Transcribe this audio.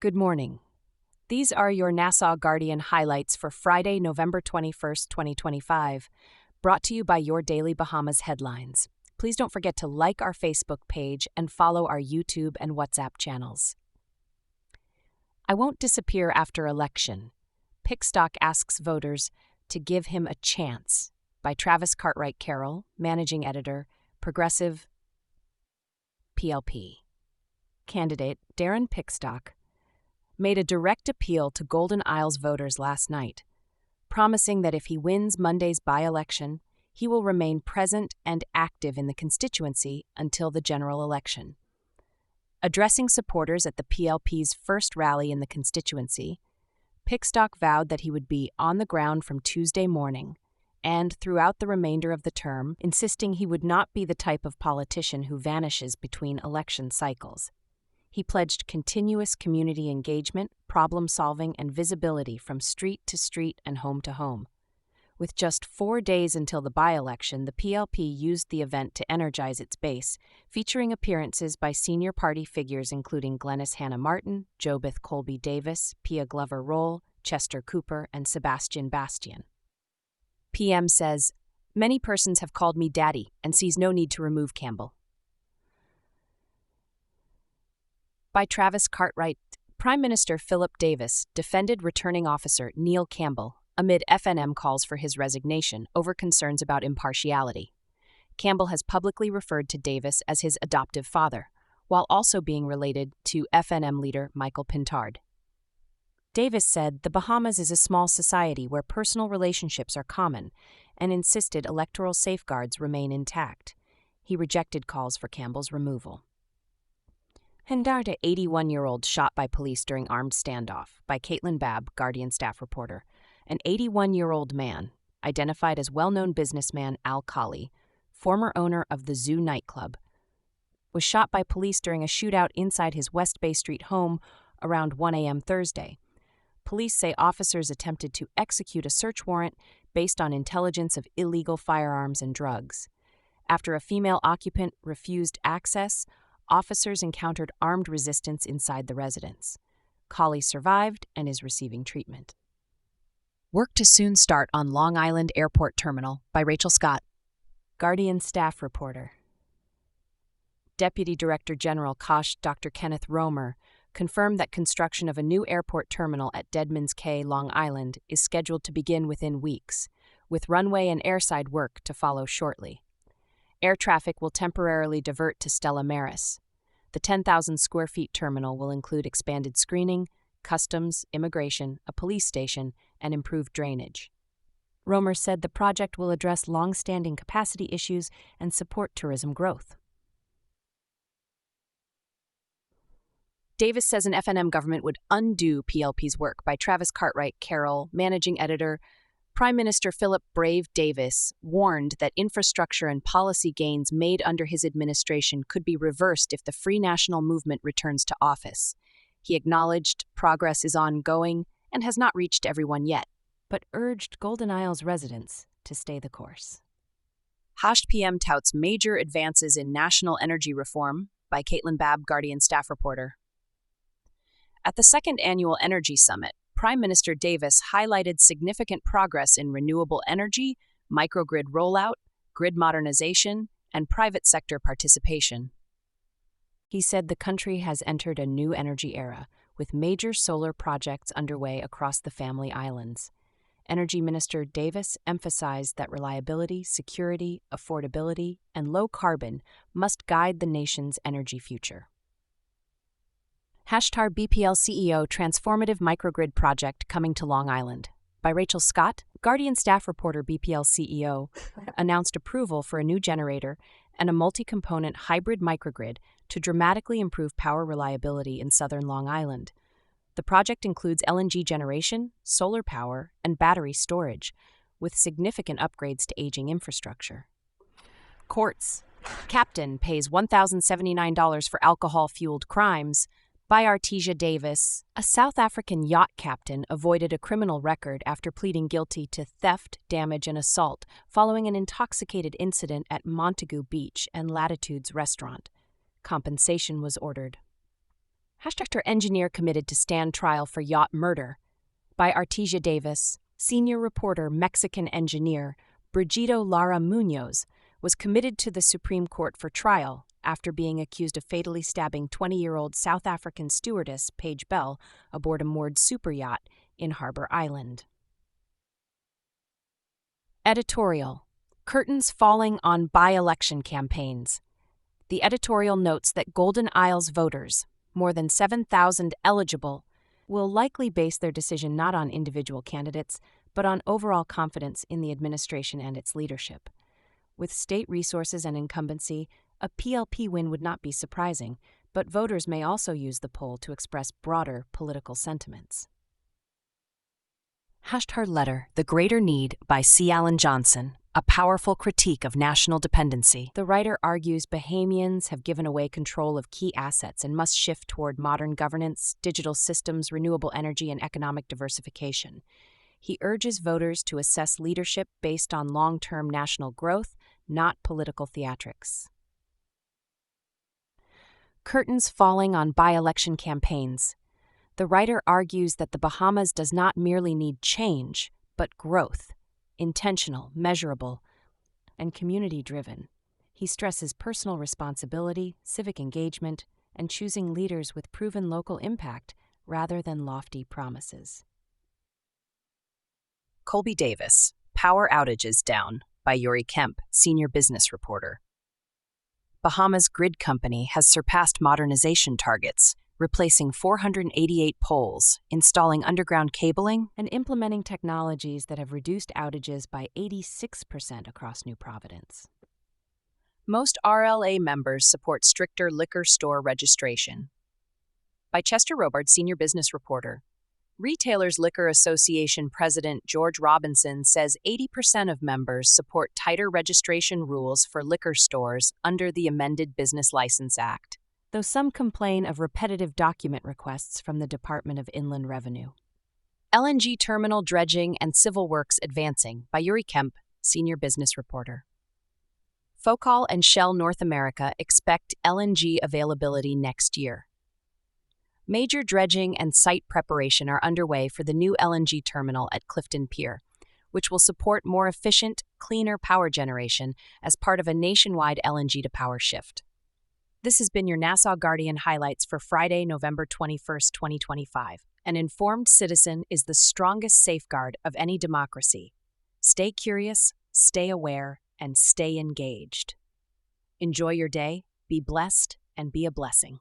Good morning. These are your Nassau Guardian highlights for Friday, November 21st, 2025, brought to you by Your Daily Bahamas Headlines. Please don't forget to like our Facebook page and follow our YouTube and WhatsApp channels. I won't disappear after election. Pickstock asks voters to give him a chance, by Travis Cartwright Carroll, Managing Editor, Progressive PLP. Candidate Darren Pickstock made a direct appeal to Golden Isles voters last night, promising that if he wins Monday's by-election, he will remain present and active in the constituency until the general election. Addressing supporters at the PLP's first rally in the constituency, Pickstock vowed that he would be on the ground from Tuesday morning and throughout the remainder of the term, insisting he would not be the type of politician who vanishes between election cycles. He pledged continuous community engagement, problem-solving, and visibility from street to street and home to home. With just 4 days until the by-election, the PLP used the event to energize its base, featuring appearances by senior party figures including Glenys Hannah Martin, Jobeth Colby Davis, Pia Glover Roll, Chester Cooper, and Sebastian Bastian. PM says, "Many persons have called me daddy and sees no need to remove Campbell." By Travis Cartwright, Prime Minister Philip Davis defended returning officer Neil Campbell amid FNM calls for his resignation over concerns about impartiality. Campbell has publicly referred to Davis as his adoptive father, while also being related to FNM leader Michael Pintard. Davis said the Bahamas is a small society where personal relationships are common and insisted electoral safeguards remain intact. He rejected calls for Campbell's removal. Hendarta, 81-year-old shot by police during armed standoff, by Caitlin Babb, Guardian staff reporter. An 81-year-old man, identified as well-known businessman Al Khali, former owner of the Zoo nightclub, was shot by police during a shootout inside his West Bay Street home around 1 a.m. Thursday. Police say officers attempted to execute a search warrant based on intelligence of illegal firearms and drugs. After a female occupant refused access, officers encountered armed resistance inside the residence. Khali survived and is receiving treatment. Work to soon start on Long Island Airport Terminal, by Rachel Scott. Guardian staff reporter. Deputy Director General COSH Dr. Kenneth Romer confirmed that construction of a new airport terminal at Deadman's Cay, Long Island, is scheduled to begin within weeks, with runway and airside work to follow shortly. Air traffic will temporarily divert to Stella Maris. The 10,000 square feet terminal will include expanded screening, customs, immigration, a police station, and improved drainage. Romer said the project will address long-standing capacity issues and support tourism growth. Davis says an FNM government would undo PLP's work, by Travis Cartwright Carroll, Managing Editor. Prime Minister Philip Brave Davis warned that infrastructure and policy gains made under his administration could be reversed if the Free National Movement returns to office. He acknowledged progress is ongoing and has not reached everyone yet, but urged Golden Isles residents to stay the course. PM touts major advances in national energy reform, by Caitlin Babb, Guardian staff reporter. At the second annual Energy Summit, Prime Minister Davis highlighted significant progress in renewable energy, microgrid rollout, grid modernization, and private sector participation. He said the country has entered a new energy era, with major solar projects underway across the Family Islands. Energy Minister Davis emphasized that reliability, security, affordability, and low carbon must guide the nation's energy future. #BPL CEO Transformative Microgrid Project coming to Long Island, by Rachel Scott. Guardian staff reporter. BPL CEO announced approval for a new generator and a multi-component hybrid microgrid to dramatically improve power reliability in southern Long Island. The project includes LNG generation, solar power, and battery storage, with significant upgrades to aging infrastructure. Courts. Captain pays $1,079 for alcohol-fueled crimes, by Artesia Davis. A South African yacht captain avoided a criminal record after pleading guilty to theft, damage, and assault following an intoxicated incident at Montague Beach and Latitudes restaurant. Compensation was ordered. Hashtag engineer committed to stand trial for yacht murder by Artesia Davis, senior reporter Mexican engineer Brigito Lara Munoz was committed to the Supreme Court for trial after being accused of fatally stabbing 20-year-old South African stewardess Paige Bell aboard a moored superyacht in Harbor Island. Editorial: Curtains falling on by-election campaigns. The editorial notes that Golden Isles voters, more than 7,000 eligible, will likely base their decision not on individual candidates, but on overall confidence in the administration and its leadership. With state resources and incumbency, a PLP win would not be surprising, but voters may also use the poll to express broader political sentiments. Hashtag letter, The Greater Need by C. Alan Johnson, a powerful critique of national dependency. The writer argues Bahamians have given away control of key assets and must shift toward modern governance, digital systems, renewable energy, and economic diversification. He urges voters to assess leadership based on long-term national growth, not political theatrics. Curtains falling on by-election campaigns. The writer argues that the Bahamas does not merely need change, but growth, intentional, measurable, and community-driven. He stresses personal responsibility, civic engagement, and choosing leaders with proven local impact rather than lofty promises. Colby Davis, Power Outages Down by Yuri Kemp, senior business reporter. Bahamas Grid Company has surpassed modernization targets, replacing 488 poles, installing underground cabling, and implementing technologies that have reduced outages by 86% across New Providence. Most RLA members support stricter liquor store registration. By Chester Robard, senior business reporter. Retailers Liquor Association President George Robinson says 80% of members support tighter registration rules for liquor stores under the amended Business License Act, though some complain of repetitive document requests from the Department of Inland Revenue. LNG terminal dredging and civil works advancing by Yuri Kemp, senior business reporter. Focal and Shell North America expect LNG availability next year. Major dredging and site preparation are underway for the new LNG terminal at Clifton Pier, which will support more efficient, cleaner power generation as part of a nationwide LNG to power shift. This has been your Nassau Guardian highlights for Friday, November 21, 2025. An informed citizen is the strongest safeguard of any democracy. Stay curious, stay aware, and stay engaged. Enjoy your day, be blessed, and be a blessing.